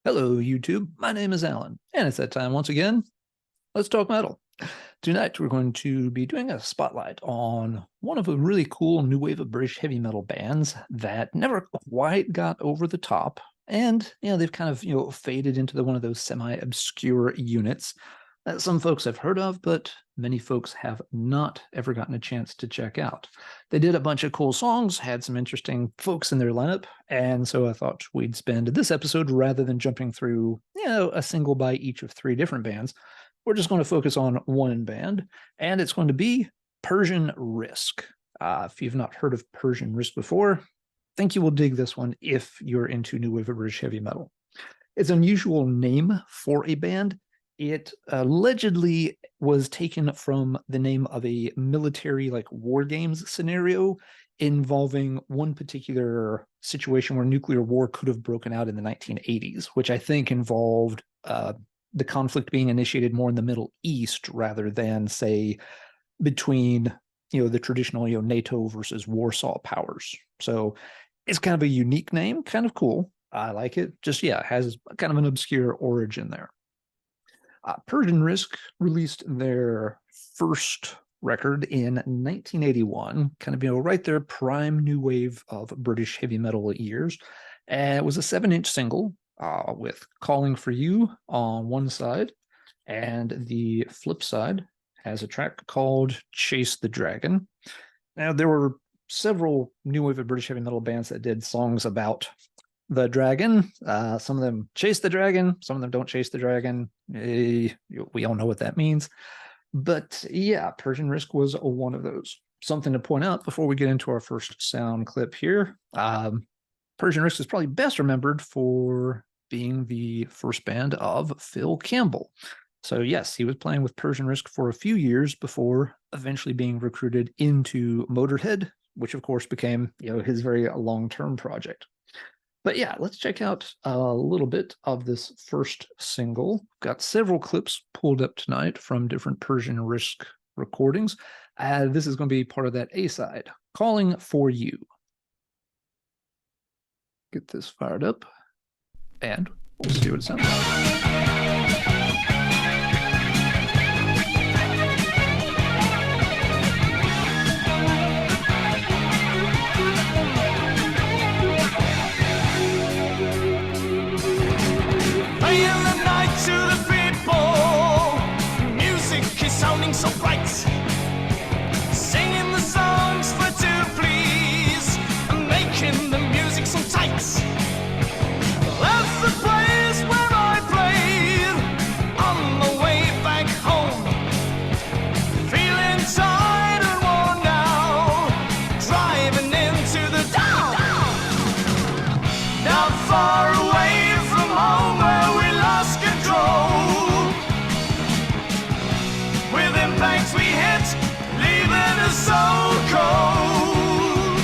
Hello, YouTube. My name is Alan, and it's that time once again. Let's talk metal. Tonight, we're going to be doing a spotlight on one of a really cool new wave of British heavy metal bands that never quite got over the top. And, they've kind of, faded into one of those semi-obscure units that some folks have heard of, but many folks have not ever gotten a chance to check out. They did a bunch of cool songs, had some interesting folks in their lineup, and so I thought we'd spend this episode, rather than jumping through, a single by each of three different bands, we're just going to focus on one band, and it's going to be Persian Risk. If you've not heard of Persian Risk before, I think you will dig this one if you're into new wave of British heavy metal. It's an unusual name for a band. It allegedly was taken from the name of a military, war games scenario involving one particular situation where nuclear war could have broken out in the 1980s, which I think involved the conflict being initiated more in the Middle East rather than, say, between the traditional NATO versus Warsaw powers. So it's kind of a unique name, kind of cool. I like it. Just it has kind of an obscure origin there. Persian Risk released their first record in 1981, kind of right there, prime new wave of British heavy metal years. And it was a 7-inch single with Calling for You on one side, and the flip side has a track called Chase the Dragon. Now, there were several new wave of British heavy metal bands that did songs about the dragon. Some of them chase the dragon, some of them don't chase the dragon. We all know what that means. But yeah, Persian Risk was one of those. Something to point out before we get into our first sound clip here. Persian Risk is probably best remembered for being the first band of Phil Campbell. So yes, he was playing with Persian Risk for a few years before eventually being recruited into Motorhead, which of course became his very long-term project. But yeah, let's check out a little bit of this first single. Got several clips pulled up tonight from different Persian Risk recordings. This is going to be part of that A-side, Calling for You. Get this fired up, and we'll see what it sounds like. To the people, music is sounding so bright, singing the songs for to please, and making the music so tight. That's the place where I played on the way back home, feeling tired and worn out, driving into the town, not far away from home where we lost control. With impacts we hit, leaving us so cold.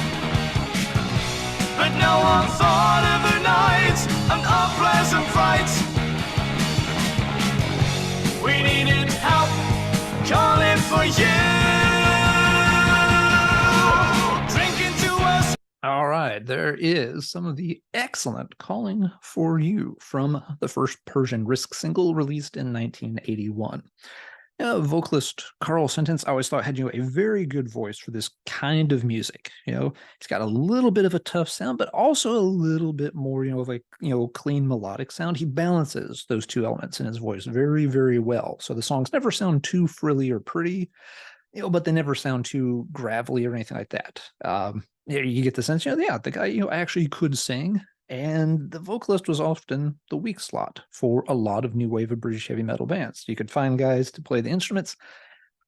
But no one thought of the night, an unpleasant fright. We needed help, calling for you. Drinking to us. All right, there is some of the excellent Calling for You from the first Persian Risk single released in 1981. Vocalist Carl Sentence, I always thought, had a very good voice for this kind of music. He's got a little bit of a tough sound, but also a little bit more, of a clean melodic sound. He balances those two elements in his voice very, very well. So the songs never sound too frilly or pretty, but they never sound too gravelly or anything like that. You get the sense, the guy, actually could sing, and the vocalist was often the weak slot for a lot of new wave of British heavy metal bands. You could find guys to play the instruments,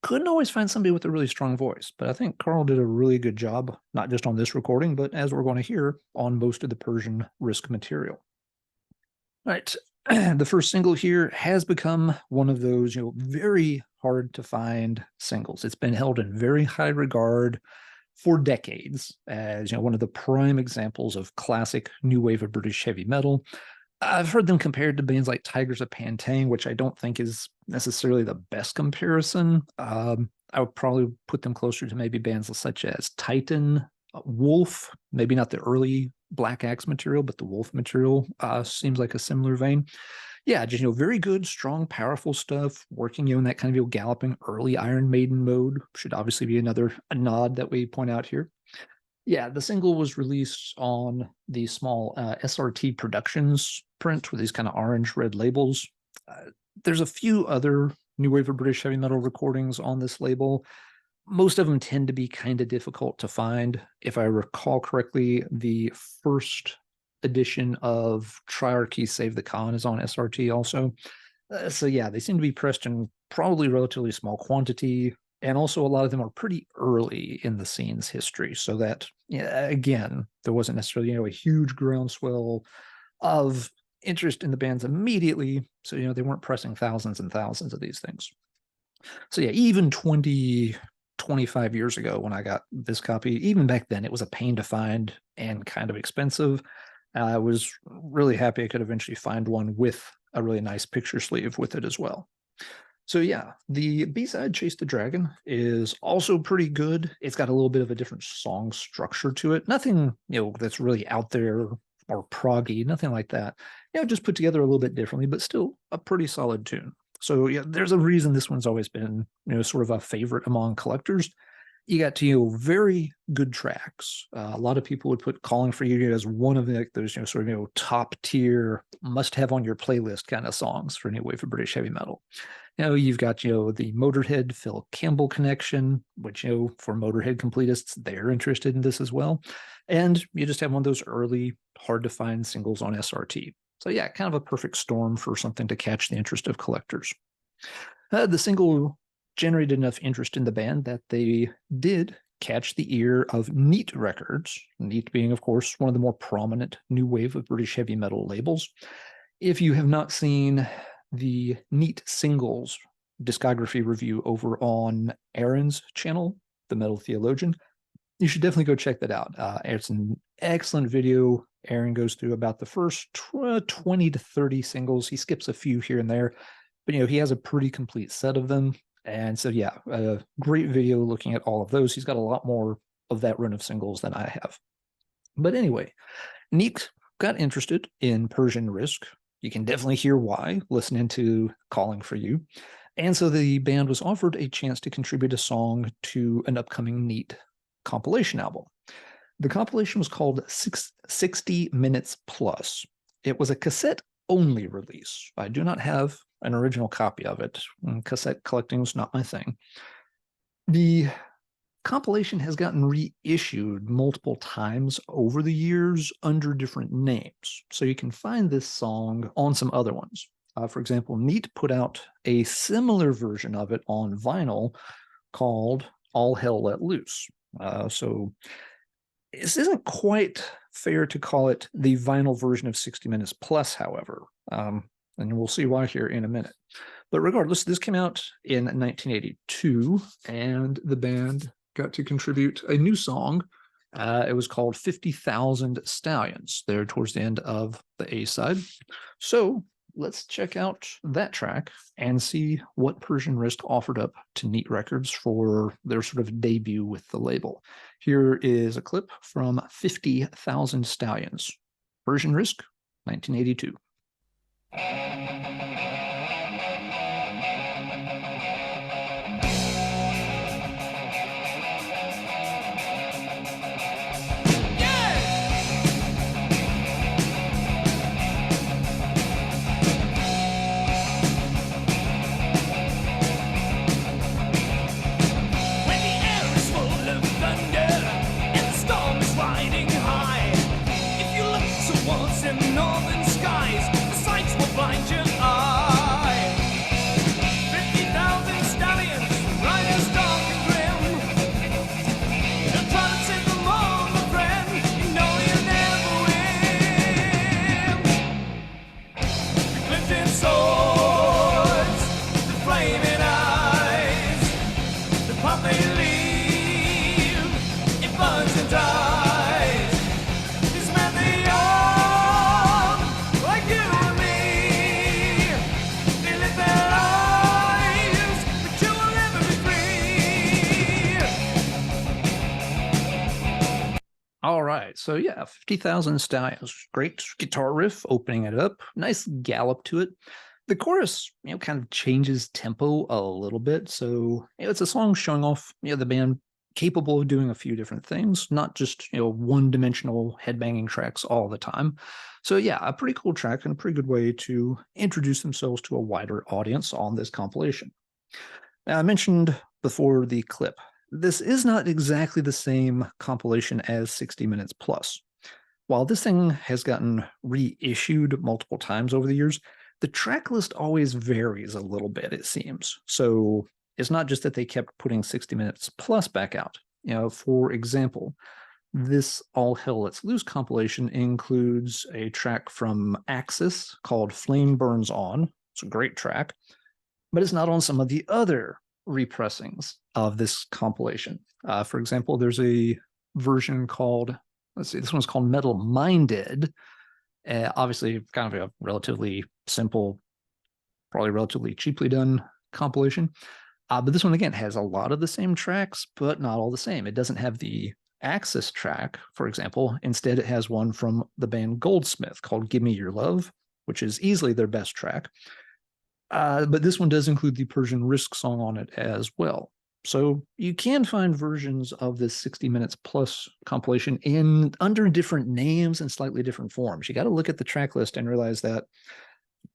couldn't always find somebody with a really strong voice, but I think Carl did a really good job, not just on this recording, but as we're going to hear on most of the Persian Risk material. All right, the first single here has become one of those, very hard to find singles. It's been held in very high regard for decades as one of the prime examples of classic new wave of British heavy metal. I've heard them compared to bands like Tigers of Pantang, which I don't think is necessarily the best comparison. I would probably put them closer to maybe bands such as Titan Wolf, maybe not the early Black Axe material, but the Wolf material seems like a similar vein. Yeah, just, very good, strong, powerful stuff, working, in that kind of, galloping early Iron Maiden mode. Should obviously be a nod that we point out here. Yeah, the single was released on the small SRT Productions print with these kind of orange-red labels. There's a few other new wave of British heavy metal recordings on this label. Most of them tend to be kind of difficult to find. If I recall correctly, the first edition of Triarchy Save the Khan is on SRT also. So yeah, they seem to be pressed in probably relatively small quantity. And also a lot of them are pretty early in the scene's history. So that, again, there wasn't necessarily, a huge groundswell of interest in the bands immediately. So, they weren't pressing thousands and thousands of these things. So yeah, even 25 years ago when I got this copy, even back then, it was a pain to find and kind of expensive. I was really happy I could eventually find one with a really nice picture sleeve with it as well. So yeah, the B-side, Chase the Dragon, is also pretty good. It's got a little bit of a different song structure to it. Nothing, that's really out there or proggy, nothing like that. Just put together a little bit differently, but still a pretty solid tune. So yeah, there's a reason this one's always been, sort of a favorite among collectors. You got, very good tracks. A lot of people would put Calling for You as one of those, sort of, top tier, must have on your playlist kind of songs for new wave of British heavy metal. You've got, the Motorhead Phil Campbell connection, which, for Motorhead completists, they're interested in this as well. And you just have one of those early, hard to find singles on SRT. So yeah, kind of a perfect storm for something to catch the interest of collectors. The single generated enough interest in the band that they did catch the ear of Neat Records, Neat being, of course, one of the more prominent new wave of British heavy metal labels. If you have not seen the Neat Singles discography review over on Aaron's channel, The Metal Theologian, you should definitely go check that out. It's an excellent video. Aaron goes through about the first 20 to 30 singles. He skips a few here and there, but he has a pretty complete set of them. And so yeah, a great video looking at all of those. He's got a lot more of that run of singles than I have. But anyway, Neat got interested in Persian Risk. You can definitely hear why listening to Calling for You. And so the band was offered a chance to contribute a song to an upcoming Neat compilation album. The compilation was called 60 Minutes Plus. It was a cassette-only release. I do not have an original copy of it. Cassette collecting is not my thing. The compilation has gotten reissued multiple times over the years under different names. So you can find this song on some other ones. For example, Neat put out a similar version of it on vinyl called All Hell Let Loose. So this isn't quite fair to call it the vinyl version of 60 Minutes Plus, however. And we'll see why here in a minute. But regardless, this came out in 1982, and the band got to contribute a new song. It was called 50,000 Stallions, there towards the end of the A-side. So let's check out that track and see what Persian Risk offered up to Neat Records for their sort of debut with the label. Here is a clip from 50,000 Stallions, Persian Risk, 1982. Northern skies, the sights will blind your eye. 50,000 stallions, riders dark and grim. They're trying to take them all, my friend. You know you'll never win. The glinting swords, the flaming eyes, the path they leave, it burns and dies. These men, they are like you. So yeah, 50,000 Stallions. Great guitar riff, opening it up. Nice gallop to it. The chorus, kind of changes tempo a little bit. So it's a song showing off, the band capable of doing a few different things, not just, one-dimensional headbanging tracks all the time. So yeah, a pretty cool track and a pretty good way to introduce themselves to a wider audience on this compilation. Now, I mentioned before the clip. This is not exactly the same compilation as 60 Minutes Plus. While this thing has gotten reissued multiple times over the years, the track list always varies a little bit, it seems. So it's not just that they kept putting 60 Minutes Plus back out. For example, this All Hell Let's Loose compilation includes a track from Axis called Flame Burns On. It's a great track, but it's not on some of the other repressings of this compilation. For example, there's a version called, this one's called Metal Minded. Obviously, kind of a relatively simple, probably relatively cheaply done compilation. But this one, again, has a lot of the same tracks, but not all the same. It doesn't have the Axis track, for example. Instead, it has one from the band Goldsmith called Give Me Your Love, which is easily their best track. But this one does include the Persian Risk song on it as well. So you can find versions of this 60 Minutes Plus compilation under different names and slightly different forms. You got to look at the track list and realize that,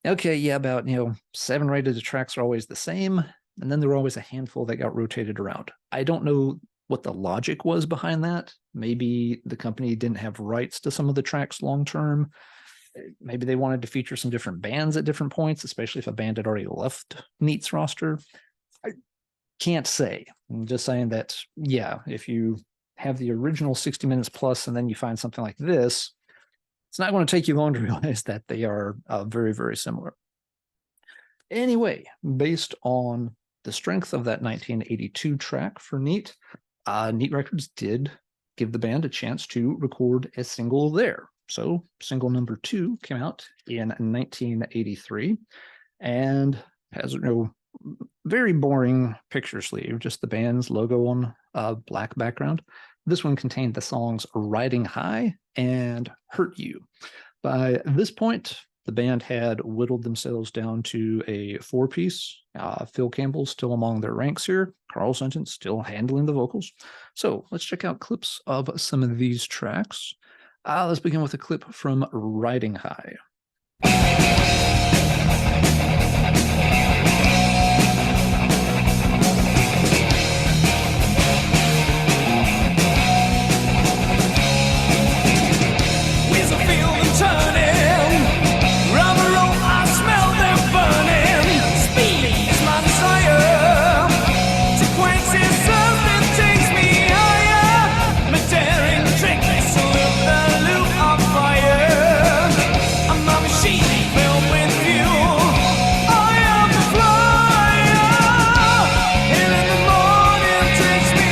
okay, yeah, about 7 or 8 of the tracks are always the same, and then there were always a handful that got rotated around. I don't know what the logic was behind that. Maybe the company didn't have rights to some of the tracks long term. Maybe they wanted to feature some different bands at different points, especially if a band had already left Neat's roster. I can't say. I'm just saying that, yeah, if you have the original 60 Minutes Plus and then you find something like this, it's not going to take you long to realize that they are very, very similar. Anyway, based on the strength of that 1982 track for Neat, Neat Records did give the band a chance to record a single there. So single number 2 came out in 1983 and has very boring picture sleeve, just the band's logo on a black background. This one contained the songs Riding High and Hurt You. By this point, the band had whittled themselves down to a 4-piece. Phil Campbell's still among their ranks here. Carl Sentence still handling the vocals. So let's check out clips of some of these tracks. Let's begin with a clip from Riding High. Wheels I feel them turning, rubber roll, I smell them burning. Speed is my desire, to quench this earth that takes me higher. My daring trick is to live the loop of fire. I'm a machine filled with fuel. I am the flyer. Here in the morning takes me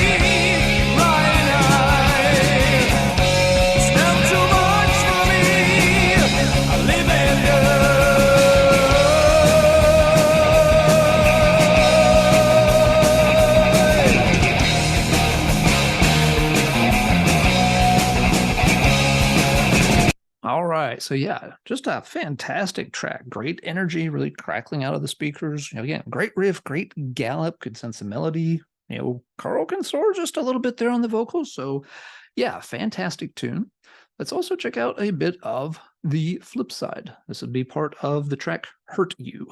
riding high. It's never too much for me. I live in All right, so yeah, just a fantastic track. Great energy, really crackling out of the speakers. Again, great riff, great gallop, good sense of melody. Carl can soar just a little bit there on the vocals. So yeah, fantastic tune. Let's also check out a bit of the flip side. This would be part of the track Hurt You.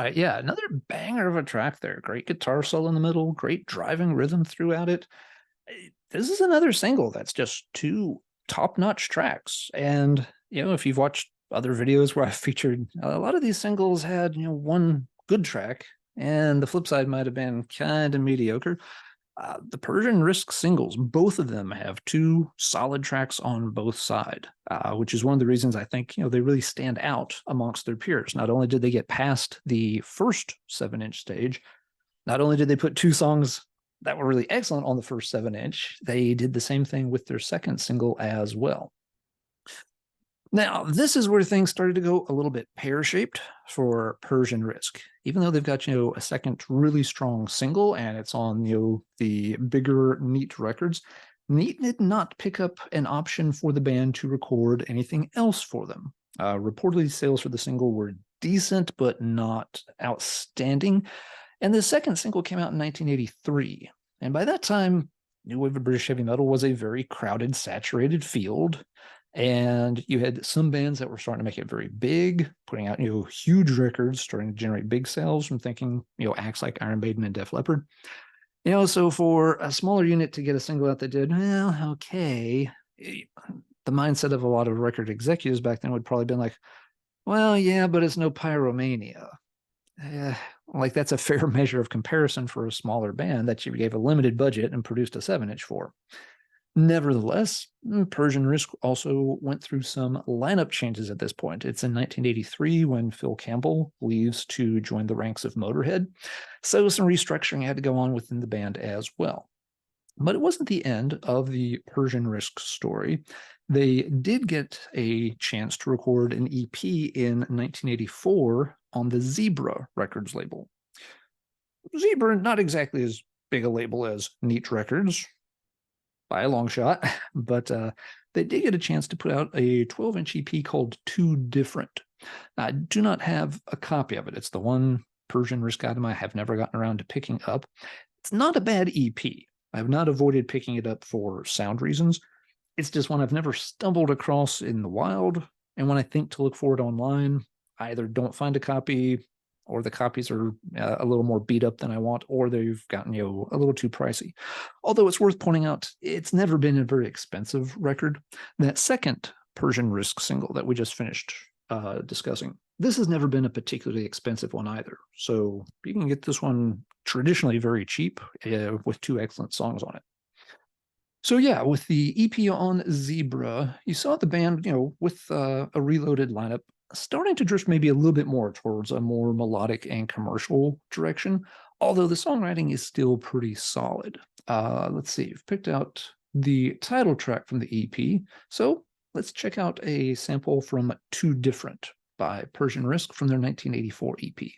right, yeah, another banger of a track there. Great guitar solo in the middle, great driving rhythm throughout it. This is another single that's just two top-notch tracks. And, if you've watched other videos where I've featured a lot of these singles had, one good track, and the flip side might have been kind of mediocre. The Persian Risk singles, both of them have two solid tracks on both sides, which is one of the reasons I think they really stand out amongst their peers. Not only did they get past the first 7-inch stage, not only did they put two songs that were really excellent on the first 7-inch, they did the same thing with their second single as well. Now, this is where things started to go a little bit pear-shaped for Persian Risk. Even though they've got, a second really strong single and it's on, the bigger Neat records, Neat did not pick up an option for the band to record anything else for them. Reportedly, sales for the single were decent, but not outstanding. And the second single came out in 1983. And by that time, new wave of British heavy metal was a very crowded, saturated field. And you had some bands that were starting to make it very big, putting out, huge records, starting to generate big sales from thinking, acts like Iron Maiden and Def Leppard. So for a smaller unit to get a single out that did, well, okay, the mindset of a lot of record executives back then would probably been like, well, yeah, but it's no Pyromania. Like that's a fair measure of comparison for a smaller band that you gave a limited budget and produced a 7-inch for. Nevertheless, Persian Risk also went through some lineup changes at this point. It's in 1983 when Phil Campbell leaves to join the ranks of Motorhead, so some restructuring had to go on within the band as well. But it wasn't the end of the Persian Risk story. They did get a chance to record an EP in 1984 on the Zebra Records label. Zebra, not exactly as big a label as Neat Records, by a long shot, but they did get a chance to put out a 12-inch EP called Too Different. I do not have a copy of it. It's the one Persian Risk item I have never gotten around to picking up. It's not a bad EP. I have not avoided picking it up for sound reasons. It's just one I've never stumbled across in the wild, and when I think to look for it online, I either don't find a copy, or the copies are a little more beat up than I want, or they've gotten, a little too pricey. Although it's worth pointing out, it's never been a very expensive record. That second Persian Risk single that we just finished discussing, this has never been a particularly expensive one either. So you can get this one traditionally very cheap with two excellent songs on it. So yeah, with the EP on Zebra, you saw the band, with a reloaded lineup, starting to drift maybe a little bit more towards a more melodic and commercial direction, although the songwriting is still pretty solid. Let's see, I've picked out the title track from the EP, so let's check out a sample from Too Different by Persian Risk from their 1984 EP.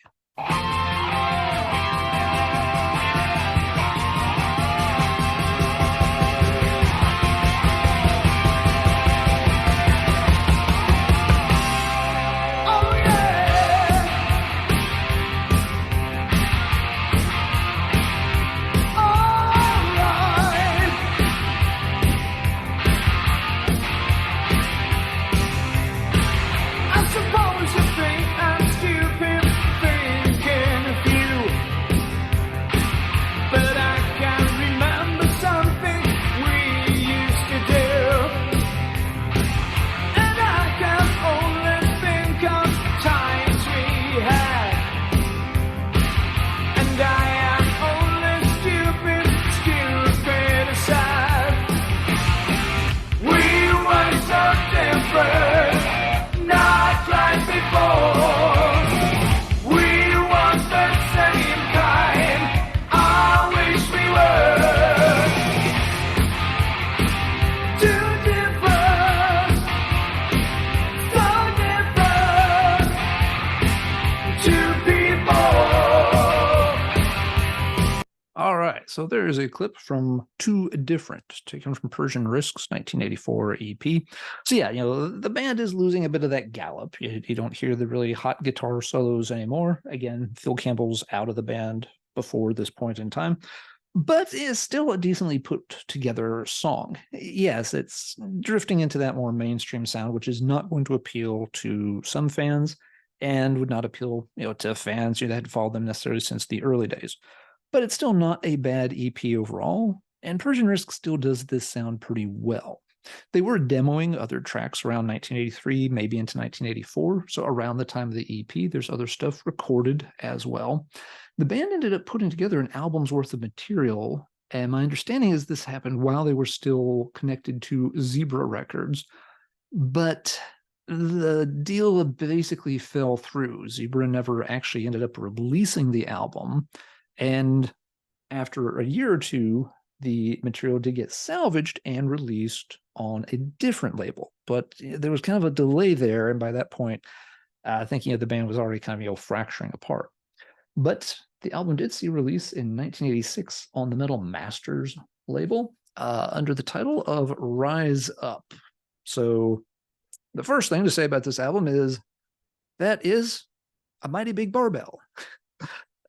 So there is a clip from Too Different, taken from Persian Risk's 1984 EP. So yeah, the band is losing a bit of that gallop. You don't hear the really hot guitar solos anymore. Again, Phil Campbell's out of the band before this point in time, but it's still a decently put together song. Yes, it's drifting into that more mainstream sound, which is not going to appeal to some fans. and would not appeal, to fans that had followed them necessarily since the early days. But it's still not a bad EP overall, and Persian Risk still does this sound pretty well. They were demoing other tracks around 1983, maybe into 1984, so around the time of the EP, there's other stuff recorded as well. The band ended up putting together an album's worth of material, and my understanding is this happened while they were still connected to Zebra Records, but the deal basically fell through. Zebra never actually ended up releasing the album, and after a year or two, the material did get salvaged and released on a different label. But there was kind of a delay there, and by that point, thinking of the band was already kind of fracturing apart. But the album did see release in 1986 on the Metal Masters label under the title of Rise Up. So the first thing to say about this album is that is a mighty big barbell.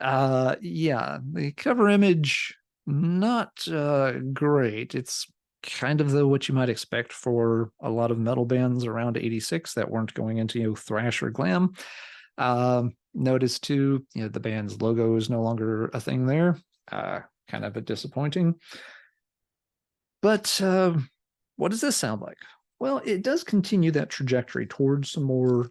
Yeah, the cover image, not great. It's kind of what you might expect for a lot of metal bands around 86 that weren't going into thrash or glam. Notice too, the band's logo is no longer a thing there. Kind of a disappointing. But what does this sound like? Well, it does continue that trajectory towards some more,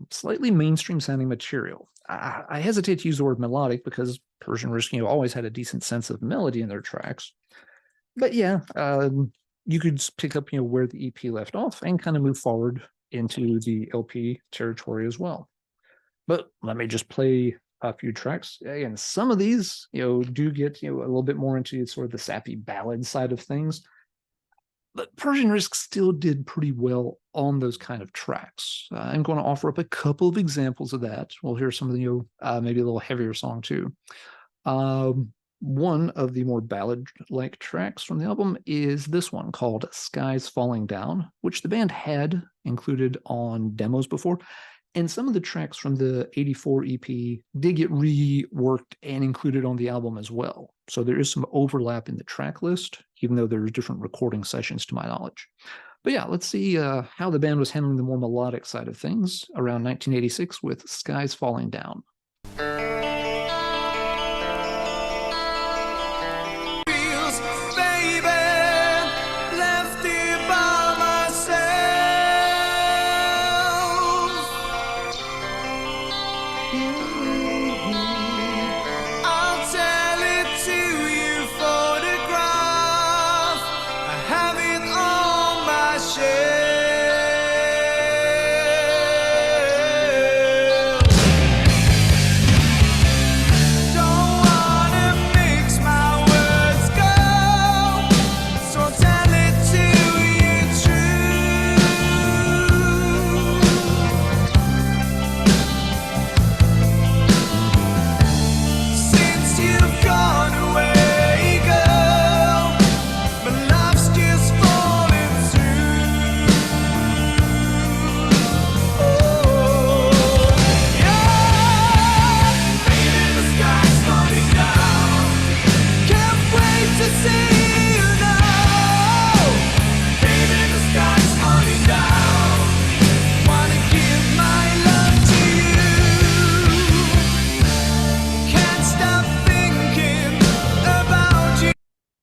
slightly mainstream sounding material. I hesitate to use the word melodic because Persian Risk, always had a decent sense of melody in their tracks. But yeah, you could pick up, where the EP left off and kind of move forward into the LP territory as well. But let me just play a few tracks. And some of these, do get, a little bit more into sort of the sappy ballad side of things. But Persian Risk still did pretty well on those kind of tracks. I'm going to offer up a couple of examples of that. We'll hear some of the, maybe a little heavier song too. One of the more ballad-like tracks from the album is this one called Skies Falling Down, which the band had included on demos before. And some of the tracks from the 84 EP did get reworked and included on the album as well. So there is some overlap in the track list, even though there's different recording sessions to my knowledge. But yeah, let's see how the band was handling the more melodic side of things around 1986 with Skies Falling Down.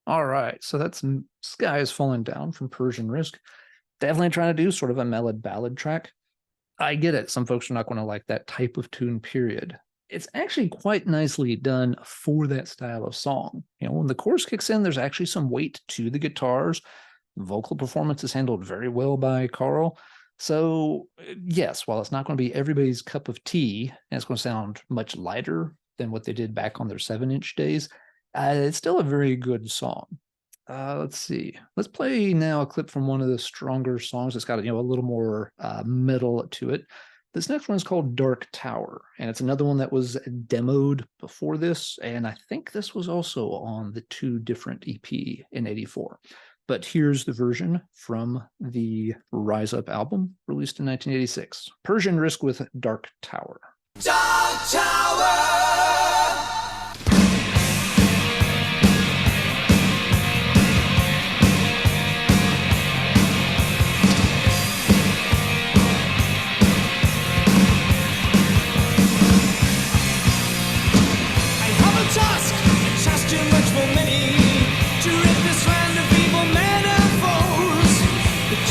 All right, so that's Skies Falling Down from Persian Risk. Definitely trying to do sort of a melodic ballad track. I get it. Some folks are not going to like that type of tune, period. It's actually quite nicely done for that style of song. When the chorus kicks in, there's actually some weight to the guitars. Vocal performance is handled very well by Carl. So yes, while it's not going to be everybody's cup of tea, and it's going to sound much lighter than what they did back on their 7-inch days, it's still a very good song. Let's see. Let's play now a clip from one of the stronger songs. It's got a little more metal to it. This next one is called Dark Tower, and it's another one that was demoed before this, and I think this was also on the 2 different EP in 84. But here's the version from the Rise Up album, released in 1986. Persian Risk with Dark Tower. Dark Tower!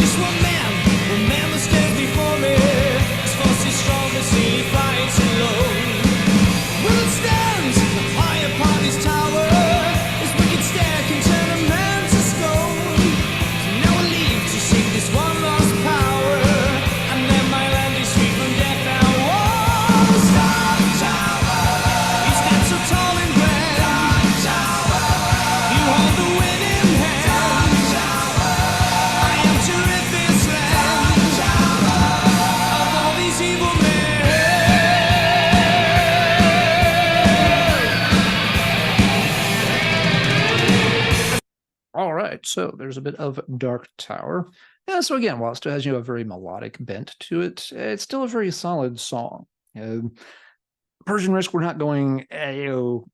Just one man that stands before me. His force is strong, but see he fights alone. Will it stand high upon his tower? His wicked stare can turn a man to stone. Now I leave to seek this one lost power, and then my land is free from death and war. Dark Tower, he stands so tall and grand. Dark Tower, you hold the winning hand. Dark Tower, I am to rid this land. Dark Tower, of all these evil men. All right, so there's a bit of Dark Tower. Yeah, so again, while it still has a very melodic bent to it, it's still a very solid song. Persian Risk, we're not going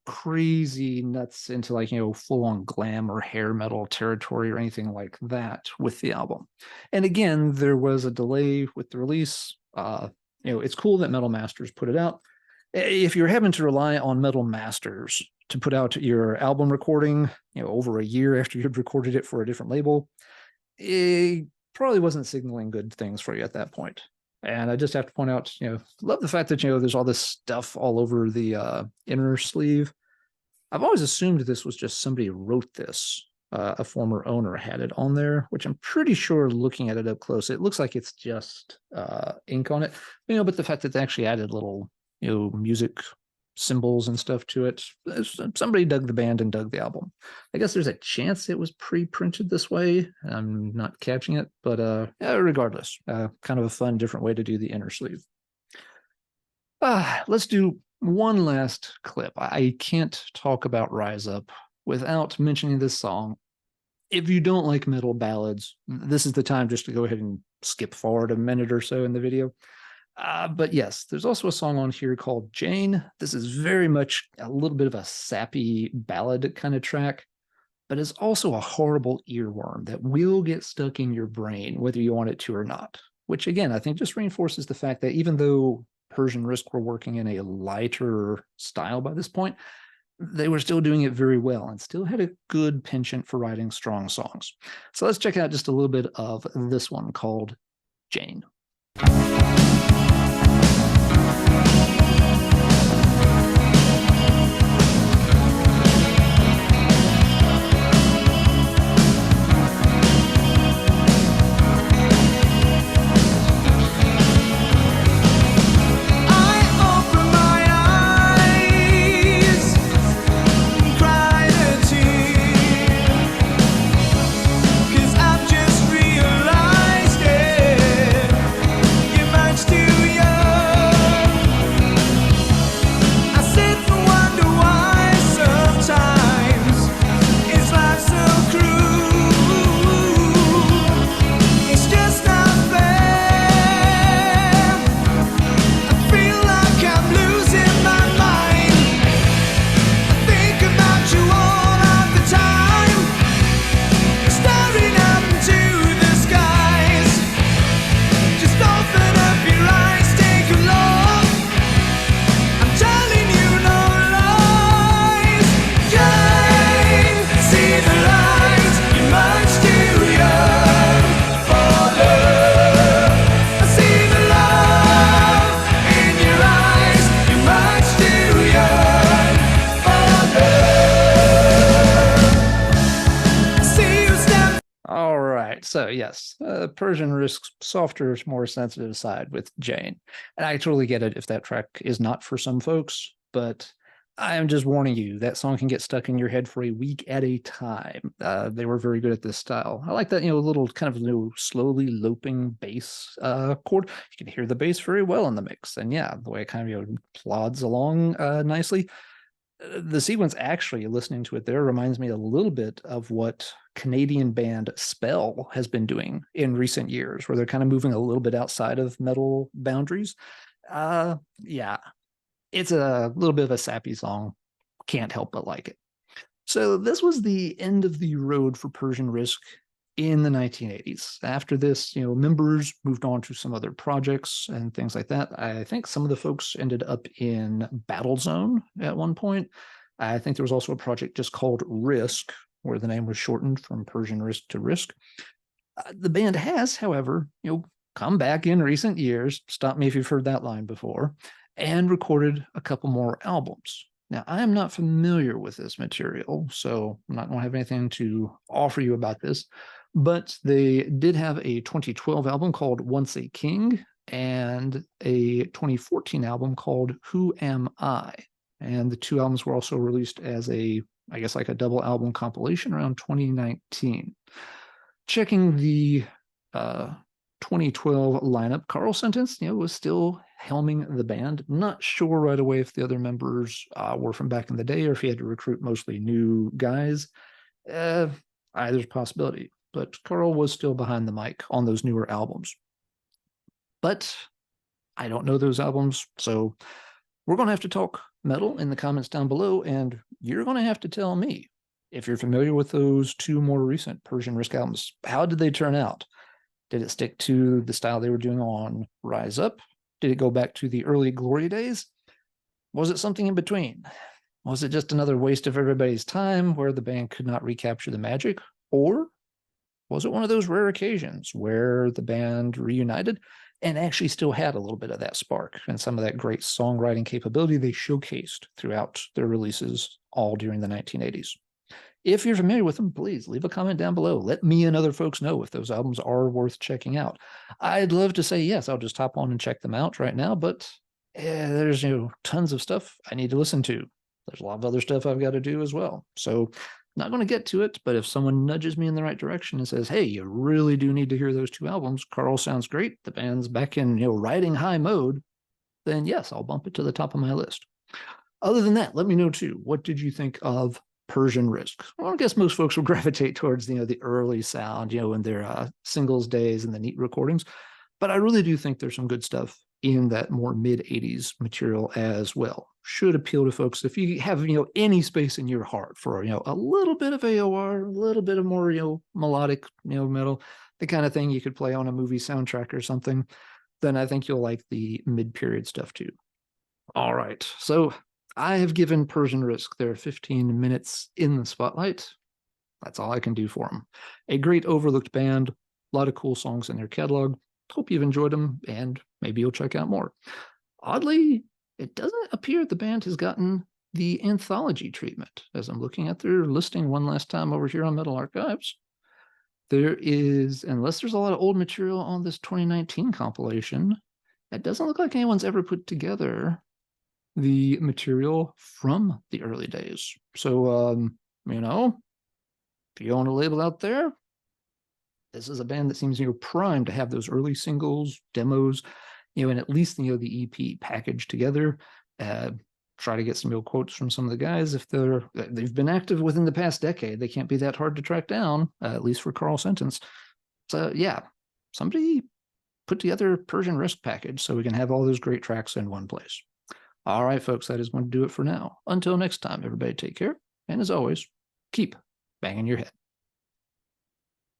crazy nuts into like full-on glam or hair metal territory or anything like that with the album. And again, there was a delay with the release. It's cool that Metal Masters put it out. If you're having to rely on Metal Masters to put out your album recording, over a year after you'd recorded it for a different label, it probably wasn't signaling good things for you at that point. And I just have to point out, love the fact that, there's all this stuff all over the inner sleeve. I've always assumed this was just somebody wrote this. A former owner had it on there, which I'm pretty sure looking at it up close, it looks like it's just ink on it. But the fact that they actually added little, music symbols and stuff to it, somebody dug the band and dug the album. I guess there's a chance it was pre-printed this way. I'm not catching it, but regardless, kind of a fun, different way to do the inner sleeve. Let's do one last clip. I can't talk about Rise Up without mentioning this song. If you don't like metal ballads, this is the time just to go ahead and skip forward a minute or so in the video. But yes, there's also a song on here called Jane. This is very much a little bit of a sappy ballad kind of track, but it's also a horrible earworm that will get stuck in your brain, whether you want it to or not. Which again, I think just reinforces the fact that even though Persian Risk were working in a lighter style by this point, they were still doing it very well and still had a good penchant for writing strong songs. So let's check out just a little bit of this one called Jane. So yes, Persian Risk's softer, more sensitive side with Jane. And I totally get it if that track is not for some folks, but I am just warning you, that song can get stuck in your head for a week at a time. They were very good at this style. I like that, little kind of slowly loping bass chord. You can hear the bass very well in the mix. And yeah, the way it kind of plods along nicely. The sequence, actually, listening to it there, reminds me a little bit of what Canadian band Spell has been doing in recent years, where they're kind of moving a little bit outside of metal boundaries. Yeah, it's a little bit of a sappy song. Can't help but like it. So this was the end of the road for Persian Risk in the 1980s. After this, members moved on to some other projects and things like that. I think some of the folks ended up in Battle Zone at one point. I think there was also a project just called Risk, where the name was shortened from Persian Risk to Risk. The band has, however, come back in recent years, stop me if you've heard that line before, and recorded a couple more albums. Now, I am not familiar with this material, so I'm not going to have anything to offer you about this, but they did have a 2012 album called Once a King and a 2014 album called Who Am I? And the two albums were also released as I guess like a double album compilation around 2019. Checking the 2012 lineup, Carl Sentence, was still helming the band. Not sure right away if the other members were from back in the day or if he had to recruit mostly new guys. There's a possibility, but Carl was still behind the mic on those newer albums. But I don't know those albums, so we're going to have to talk metal in the comments down below, and you're going to have to tell me if you're familiar with those two more recent Persian Risk albums. How did they turn out? Did it stick to the style they were doing on Rise Up? Did it go back to the early glory days? Was it something in between? Was it just another waste of everybody's time where the band could not recapture the magic? Or was it one of those rare occasions where the band reunited and actually still had a little bit of that spark and some of that great songwriting capability they showcased throughout their releases all during the 1980s? If you're familiar with them, please leave a comment down below. Let me and other folks know if those albums are worth checking out. I'd love to say yes, I'll just hop on and check them out right now, but there's tons of stuff I need to listen to. There's a lot of other stuff I've got to do as well. So not going to get to it, but if someone nudges me in the right direction and says, hey, you really do need to hear those two albums, Carl sounds great, the band's back in riding high mode, then yes, I'll bump it to the top of my list. Other than that, let me know too, what did you think of Persian Risk? Well, I guess most folks will gravitate towards the early sound, in their singles days and the neat recordings. But I really do think there's some good stuff in that more mid-80s material as well. Should appeal to folks if you have any space in your heart for a little bit of AOR, a little bit of more melodic metal, the kind of thing you could play on a movie soundtrack or something. Then I think you'll like the mid-period stuff too. All right, so I have given Persian Risk their 15 minutes in the spotlight. That's all I can do for them. A great overlooked band, a lot of cool songs in their catalog. Hope you've enjoyed them, and maybe you'll check out more. Oddly, it doesn't appear the band has gotten the anthology treatment, as I'm looking at their listing one last time over here on Metal Archives. There is, unless there's a lot of old material on this 2019 compilation, it doesn't look like anyone's ever put together the material from the early days. So, if you own a label out there, this is a band that seems primed to have those early singles, demos, and at least the EP packaged together. Try to get some quotes from some of the guys if they've been active within the past decade. They can't be that hard to track down, at least for Carl Sentence. So yeah, somebody put together a Persian Risk package so we can have all those great tracks in one place. All right, folks, that is going to do it for now. Until next time, everybody take care. And as always, keep banging your head.